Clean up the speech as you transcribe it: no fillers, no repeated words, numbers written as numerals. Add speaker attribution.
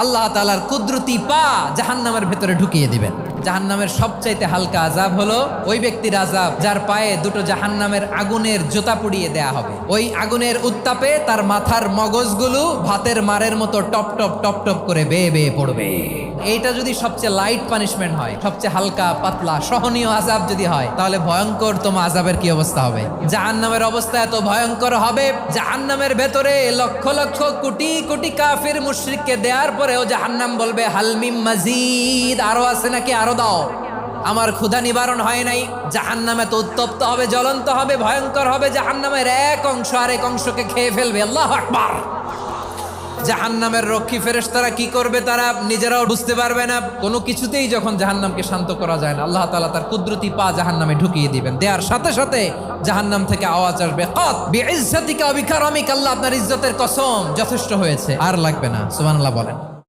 Speaker 1: আল্লাহ তাআলার কুদরতি পা জাহান্নামের ভেতরে ঢুকিয়ে দিবেন। জাহান্নামের সবচাইতে হালকা আযাব হলো ওই ব্যক্তির আযাব যার পায়ে দুটো জাহান্নামের আগুনের জুতা পুড়িয়ে দেয়া হবে। ওই আগুনের উত্তাপে তার মাথার মগজগুলো ভাতের মারের মতো টপ টপ টপ টপ করে বেয়ে বেয়ে পড়বে। এইটা যদি সবচেয়ে লাইট পানিশমেন্ট হয়, সবচেয়ে হালকা পাতলা সহনীয় আযাব যদি হয়, তাহলে ভয়ঙ্কর তোমার আযাবের কি অবস্থা হবে? জাহান্নামের অবস্থা এত ভয়ঙ্কর হবে, জাহান্নামের ভেতরে লক্ষ লক্ষ কোটি কোটি কাফির মুশরিককে দেওয়ার পরেও জাহান্নাম বলবে হালমিম মাজিদ, আরো আছে নাকি, আরো দাও, আমার ক্ষুধা নিবারণ হয় নাই। জাহান্নামে তো উত্তপ্ত হবে, জ্বলন্ত হবে, ভয়ঙ্কর হবে। জাহান্নামের এক অংশ আরেক অংশকে খেয়ে ফেলবে। আল্লাহু আকবার। জাহান্নামের রক্ষী ফেরেশতারা কি করবে তারা নিজেরাও বুঝতে পারবে না। কোনো কিছুতেই যখন জাহান্নামকে শান্ত করা যায় না, আল্লাহ তাআলা তার কুদরতি পা জাহান্নামে ঢুকিয়ে দিবেন। দেওয়ার সাথে সাথে জাহান্নাম থেকে আওয়াজ আসবে, কাত বিইজ্জাতিকা ওয়া বিকারামিকা, আল্লাহ আপনার ইজ্জতের কসম, যথেষ্ট হয়েছে, আর লাগবে না। সুবহানাল্লাহ বলেন।